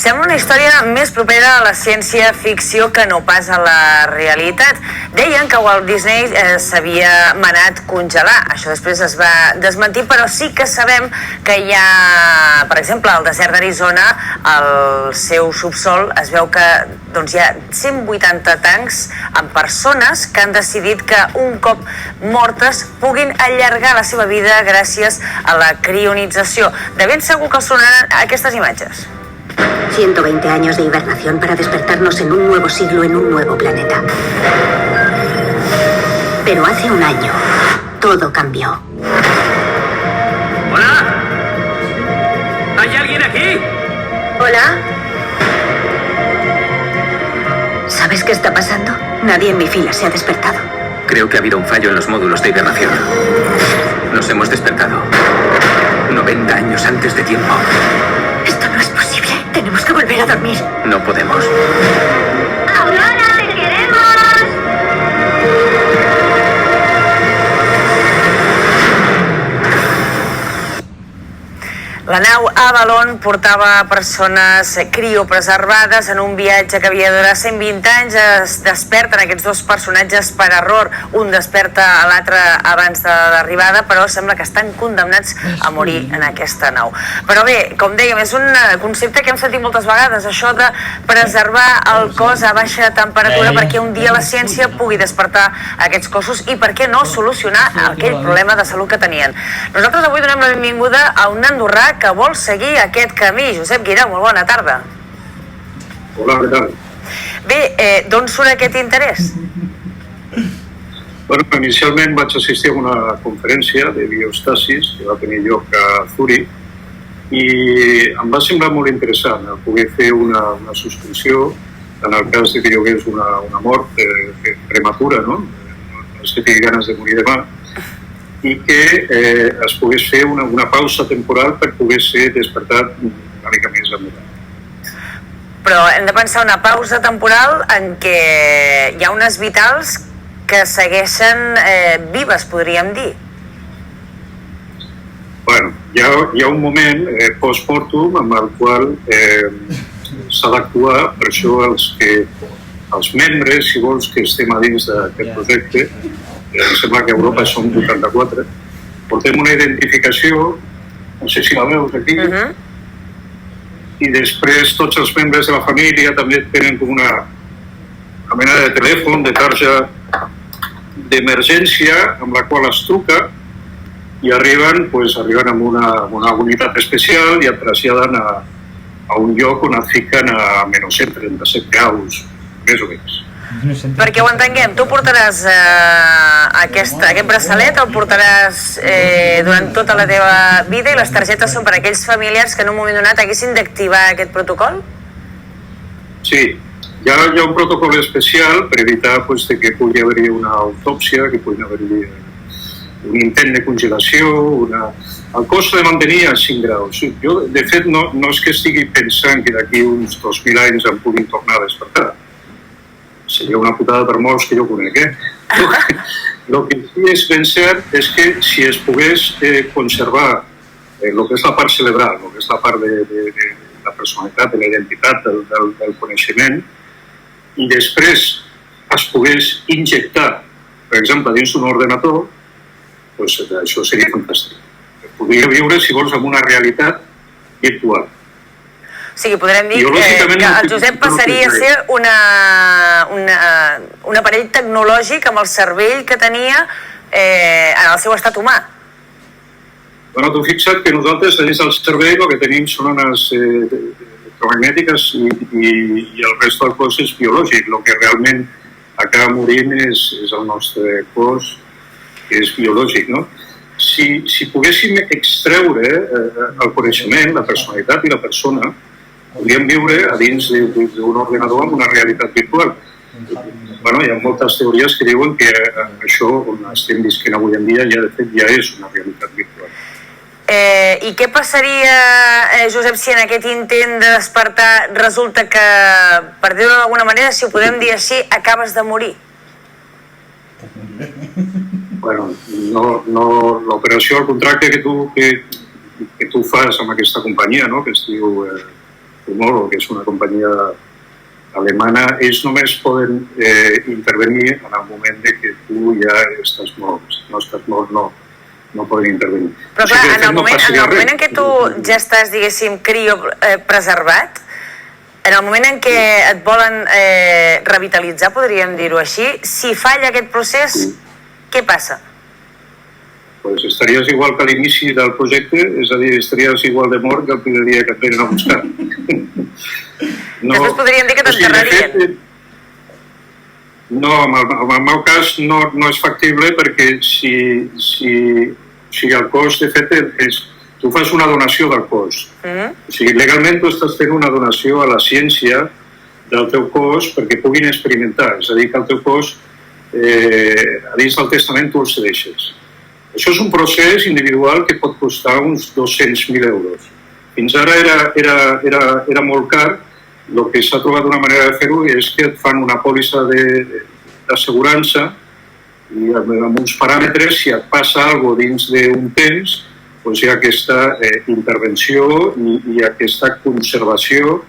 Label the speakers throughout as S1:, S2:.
S1: Sembla una història més propera a la ciència-ficció que no pas a la realitat. Deien que Walt Disney s'havia manat congelar. Això després es va desmentir, però sí que sabem que hi ha, per exemple, al desert d'Arizona, al seu subsol, es veu que hi ha 180 tancs amb persones que han decidit que un cop mortes puguin allargar la seva vida gràcies a la crionització. De ben segur que els sonaran aquestes imatges.
S2: 120 años de hibernación para despertarnos en un nuevo siglo en un nuevo planeta. Pero hace un año, todo cambió.
S3: ¡Hola! ¿Hay alguien aquí?
S2: ¿Hola? ¿Sabes qué está pasando? Nadie en mi fila se ha despertado.
S3: Creo que ha habido un fallo en los módulos de hibernación. Nos hemos despertado 90 años antes de tiempo.
S2: Esto no es posible. Tenemos que volver a dormir.
S3: No podemos.
S2: ¡Aurora, te queremos!
S1: La nau Avalon portava persones criopreservades en un viatge que havia de durar 120 anys. Es desperten aquests dos personatges per error. Un desperta a l'altre abans de l'arribada, però sembla que estan condemnats a morir en aquesta nau. Però bé, com dèiem, és un concepte que hem sentit moltes vegades, això de preservar el cos a baixa temperatura perquè un dia la ciència pugui despertar aquests cossos i, per què no, solucionar aquell problema de salut que tenien. Nosaltres avui donem la benvinguda a un andorrà que vol seguir aquest camí. Josep Guirao, molt bona tarda.
S4: Hola, què tal?
S1: Bé, d'on surt aquest interès?
S4: Bueno, inicialment vaig assistir a una conferència de biostasis que va tenir lloc a Zurich i em va semblar molt interessant poder fer una suspensió en el cas de que hi hagués una mort prematura, no? No és que tingui ganes de morir demà, i que es pogués fer una pausa temporal per poder ser despertat una mica més endavant.
S1: Però hem de pensar una pausa temporal en què hi ha unes vitals que segueixen vives, podríem dir.
S4: Bueno, hi ha un moment post-mortum amb el qual s'ha d'actuar, per això els membres, si vols, que estem a dins d'aquest projecte, em sembla que a Europa són 84, portem una identificació, no sé si la veus aquí, i després tots els membres de la família també tenen com una mena de telèfon, de tarja d'emergència amb la qual es truca i arriben amb una unitat especial i et traslladen a un lloc on et fiquen a menys 137 graus, més o menys.
S1: Perquè ho entenguem, tu portaràs aquest braçalet, el portaràs durant tota la teva vida i les targetes són per a aquells familiars que en un moment donat haguessin d'activar aquest protocol?
S4: Sí, hi ha un protocol especial per evitar que pugui haver-hi una autòpsia, que pugui haver-hi un intent de congelació, el cost de mantenir a 5 graus. Jo, de fet, no és que estigui pensant que d'aquí uns 2.000 anys em puguin tornar a despertar. Seria una putada per molts que jo conec, El que sí és ben cert és que si es pogués conservar el que és la part cerebral, el que és la part de la personalitat, de la identitat, del coneixement, i després es pogués injectar, per exemple, dins d'un ordenador, doncs això seria fantàstic. Podria viure, si vols, en una realitat virtual.
S1: O sigui, podrem dir que el Josep passaria a ser un aparell tecnològic amb el cervell que tenia en el seu estat humà.
S4: Bueno, tu fixa't que nosaltres dins del cervell el que tenim són unes electromagnètiques i el rest del cos és biològic. El que realment acaba morint és el nostre cos, que és biològic, no? Si poguéssim extreure el coneixement, la personalitat i la persona, podríem viure a dins d'un ordenador amb una realitat virtual. Bueno, hi ha moltes teories que diuen que això on estem visquent avui en dia ja és una realitat virtual.
S1: I què passaria, Josep, si en aquest intent de despertar resulta que, per dir-ho d'alguna manera, si ho podem dir així, acabes de morir?
S4: Bueno, l'operació, el contracte que tu fas amb aquesta companyia, no?, que es diu Tomorrow, que és una companyia alemana, ells només poden intervenir en el moment de que tu ja estàs mort. Si no estàs mort, no poden intervenir.
S1: Però clar, en el moment en què tu ja estàs, diguéssim, criopreservat, en el moment en què et volen revitalitzar, podríem dir-ho així, si falla aquest procés, què passa?
S4: Pues estaries igual que a l'inici del projecte, és a dir, estaries igual de mort que el primer dia que et venen a buscar.
S1: Després podríem dir que t'enterrarien.
S4: No, en el meu cas no és factible perquè si el cos, de fet, tu fas una donació del cos. O sigui, legalment tu estàs fent una donació a la ciència del teu cos perquè puguin experimentar. És a dir, que el teu cos, a dins del testament, tu el cedeixes. Això és un procés individual que pot costar uns 200.000 euros. Fins ara era molt car. El que s'ha trobat una manera de fer-ho és que et fan una pòlissa d'assegurança i amb uns paràmetres, si et passa alguna cosa dins d'un temps, doncs hi ha aquesta intervenció i aquesta conservació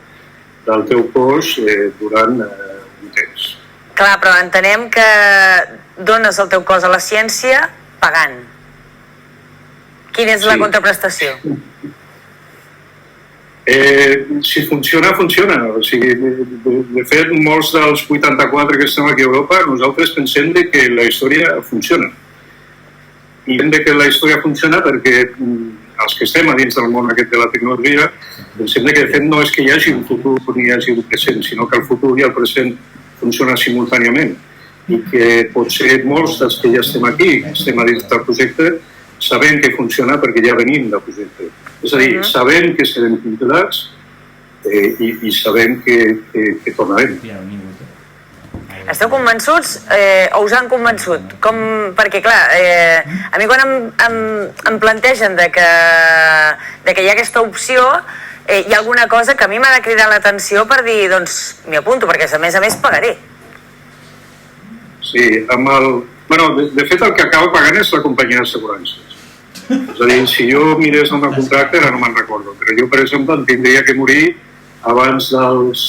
S4: del teu cos durant un temps.
S1: Clar, però entenem que dones el teu cos a la ciència pagant. Quina és la contraprestació?
S4: Si funciona, funciona. O sigui, de fet, molts dels 84 que estem aquí a Europa, nosaltres pensem que la història funciona. I hem que la història funciona perquè els que estem a dins del món aquest de la tecnologia pensem que de fet no és que hi hagi un futur ni hi hagi un present, sinó que el futur i el present funcionen simultàniament i que potser molts dels que ja estem aquí, que estem a dins del projecte, sabem que funciona perquè ja venim del projecte. És a dir, sabem que serem tutelats i sabem que tornarem.
S1: Esteu convençuts o us han convençut? Perquè, clar, a mi quan em plantegen que hi ha aquesta opció, hi ha alguna cosa que a mi m'ha de cridar l'atenció per dir, doncs, m'hi apunto, perquè a més pagaré.
S4: Sí, de fet el que acaba pagant és la companyia d'assegurances. És a dir, si jo mirés el meu contracte, ara no me'n recordo, però jo, per exemple, em tindria que morir abans dels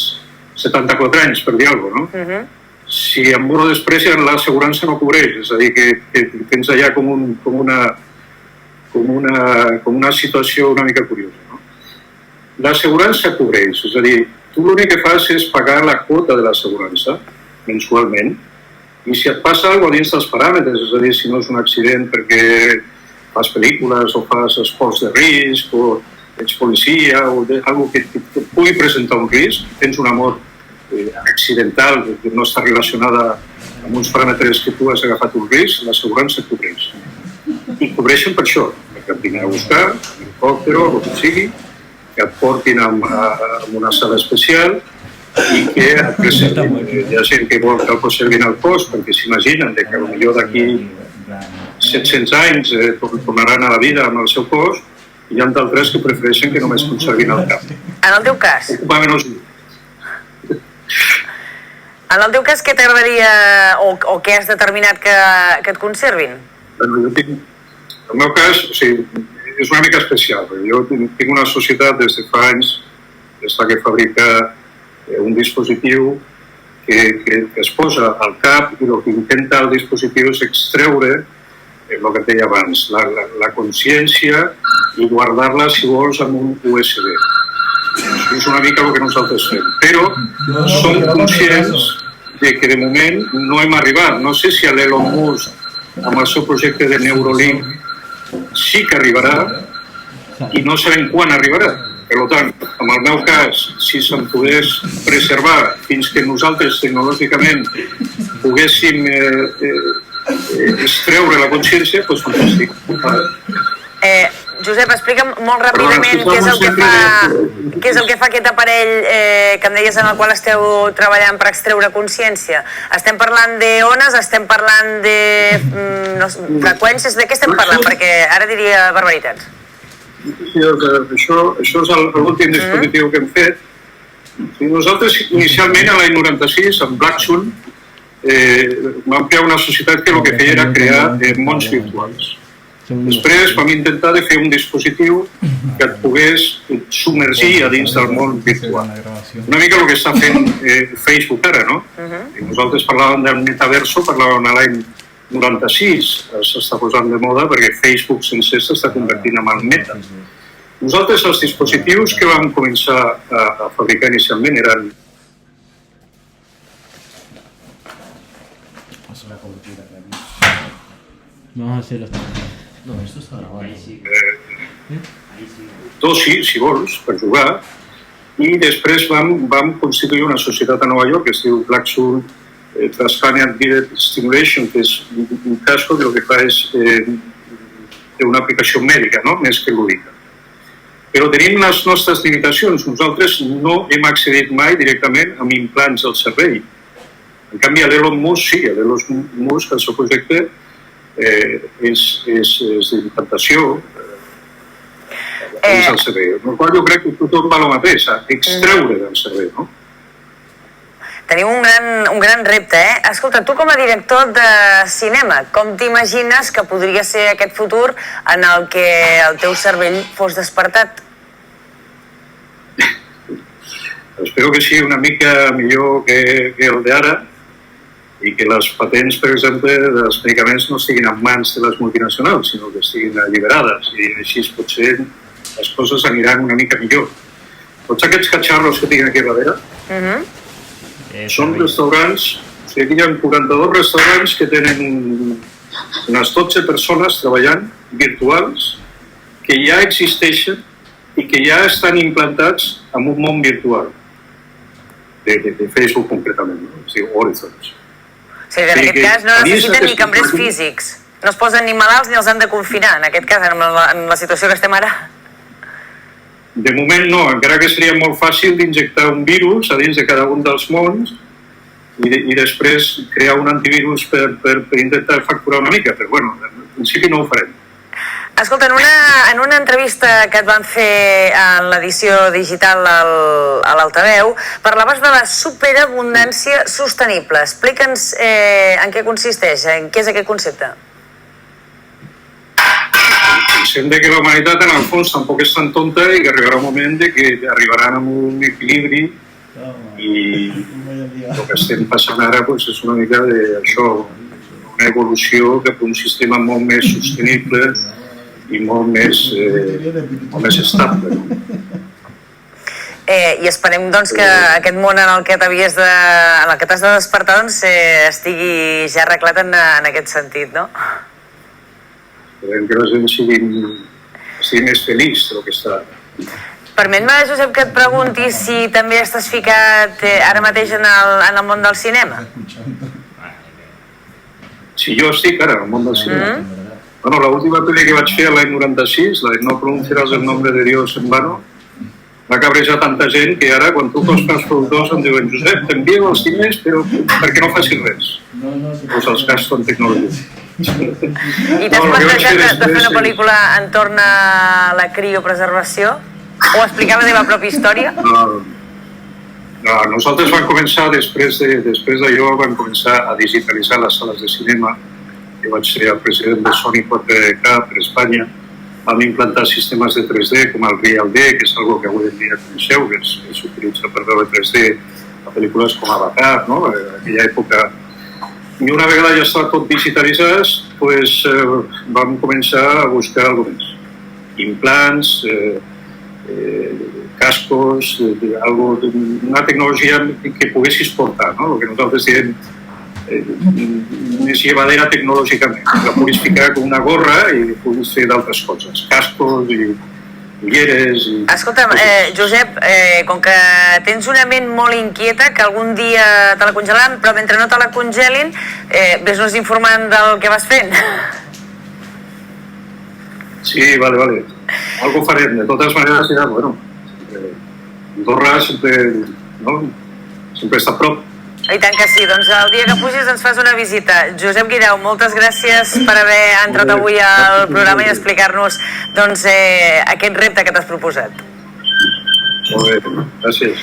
S4: 74 anys, per dir alguna cosa, no? Si em moro després, l'assegurança no cobreix, és a dir, que tens allà com una situació una mica curiosa, no? L'assegurança cobreix, és a dir, tu l'únic que fas és pagar la quota de l'assegurança mensualment i si et passa alguna cosa dins dels paràmetres, és a dir, si no és un accident perquè fas pel·lícules o fas esports de risc o ets policia o alguna cosa que pugui presentar un risc, tens una mort accidental que no està relacionada amb uns paràmetres que tu has agafat un risc, l'assegurança cobreix. I cobreixen per això, que et vinguin a buscar, amb helicòpter o el que sigui, que et portin a una sala especial i que et preservin. Hi ha gent que vol que el conservin al cos perquè s'imaginen que potser d'aquí 700 anys tornaran a la vida amb el seu cos i hi ha d'altres que prefereixen que només conservin el cap.
S1: En el teu cas? En el teu cas, què t'agradaria o què has determinat que et conservin?
S4: El meu cas, o sigui, és una mica especial. Jo tinc una societat des de fa anys que fabrica un dispositiu que es posa al cap i el que intenta el dispositiu és extreure el que et deia abans, la consciència i guardar-la, si vols, amb un USB. Això és una mica el que nosaltres fem. Però som conscients que de moment no hem arribat. No sé si l'Elon Musk, amb el seu projecte de Neuralink, sí que arribarà i no sabem quan arribarà. Per tant, en el meu cas, si se'n pogués preservar fins que nosaltres tecnològicament poguéssim extreure la consciència, doncs fantàstic.
S1: Josep, explica'm molt ràpidament què és el que fa aquest aparell que em deies en el qual esteu treballant per extreure consciència. Estem parlant d'ones, estem parlant de freqüències, de què estem parlant? Perquè ara diria barbaritats.
S4: Sí, això és l'últim dispositiu que hem fet. Nosaltres, inicialment, a l'any 96, amb Blacksun, vam crear una societat que el que feia era crear mons virtuals. Després vam intentar de fer un dispositiu que et pogués submergir a dins del món virtual. Una mica el que està fent Facebook ara, no? I nosaltres parlàvem del metaverso, parlàvem a l'any 96, s'està posant de moda perquè Facebook sencer s'està convertint en el meta. Nosaltres els dispositius que vam començar a fabricar inicialment eren
S5: Vamos a hacerlo. No, esto está grabado.
S4: dos, si vols, per jugar, i després vam constituir una societat a Nova York que es diu Blacksoul Transcranial Video Stimulation, que és un casco que el que fa és una aplicació mèdica, no? Més que lúdica. Però tenim les nostres limitacions. Nosaltres no hem accedit mai directament amb implants al cervell. En canvi, a l'Elon Musk sí, a l'Elon Musk el seu projecte és d'implantació dins el cervell. En el qual jo crec que tothom va el mateix, extreure del cervell, no?
S1: Tenim un gran repte, eh? Escolta, tu com a director de cinema, com t'imagines que podria ser aquest futur en el que el teu cervell fos despertat?
S4: Espero que sigui una mica millor que el d'ara i que les patents, per exemple, dels medicaments no estiguin en mans de les multinacionals, sinó que estiguin alliberades i així potser les coses aniran una mica millor. Tots aquests catxarros que tinc aquí darrere són restaurants, o sigui, hi ha 42 restaurants que tenen unes 12 persones treballant, virtuals, que ja existeixen i que ja estan implantats en un món virtual, de Facebook concretament, no? Es diu Horizons.
S1: O sigui, en aquest cas no necessiten ni cambrers físics, no es posen ni malalts ni els han de confinar, en aquest cas, en la situació que estem ara.
S4: De moment no, encara que seria molt fàcil d'injectar un virus a dins de cada un dels mons i després crear un antivirus per intentar facturar una mica, però bueno, en principi no ho farem.
S1: Escolta, en una entrevista que et van fer en l'edició digital a l'Altaveu, parlaves de la superabundància sostenible. Explica'ns en què consisteix, en què és aquest concepte.
S4: Pensem que la humanitat en el fons tampoc és tan tonta i que arribarà un moment que arribaran a un equilibri i el que estem passant ara és una mica d'això, una evolució cap a un sistema molt més sostenible i molt més estable.
S1: I esperem doncs, que aquest món en el que t'has de despertar estigui ja arreglat en aquest sentit, no?
S4: Esperem que la gent sigui més feliç del que està.
S1: Permet-me, Josep, que et pregunti si també estàs ficat ara mateix en el món del cinema.
S4: Si jo estic ara en el món del cinema. Bueno, l'última pel·li que vaig fer l'any 96, la de No pronunciaràs el nombre de Dios en vano, va cabrejar tanta gent que ara, quan truco als cas productors, em diuen Josep, t'envio als diners, però perquè no facis res. Doncs els gasto en tecnologia.
S1: I t'has plantejat de fer una pel·lícula entorn a la criopreservació? O explicar la teva pròpia història?
S4: No, nosaltres vam començar, després d'allò, vam començar a digitalitzar les sales de cinema. Jo vaig ser el president de Sony 4K per Espanya. Vam implantar sistemes de 3D com el Real D, que és una que avui en dia coneixeu, que s'utilitza per veure 3D a pel·lícules com Avatar, no? En aquella època. I una vegada ja estava tot digitalitzat, vam començar a buscar alguna més. Implants, cascos, una tecnologia que poguessis portar, no? El que nosaltres diem més llevadera tecnològicament. La puguis ficar com una gorra i puguis fer d'altres coses, cascos i ulleres...
S1: Escolta'm, Josep, com que tens una ment molt inquieta, que algun dia te la congelaran, però mentre no te la congelin, ves-nos informant del que vas fent.
S4: Sí, vale. Algo farem. De totes maneres, ja, bueno, Andorra sempre està a prop.
S1: I tant que sí, doncs el dia que pugis ens fas una visita. Josep Guirao, moltes gràcies per haver entrat avui al programa i explicar-nos aquest repte que t'has proposat.
S4: Molt bé, gràcies.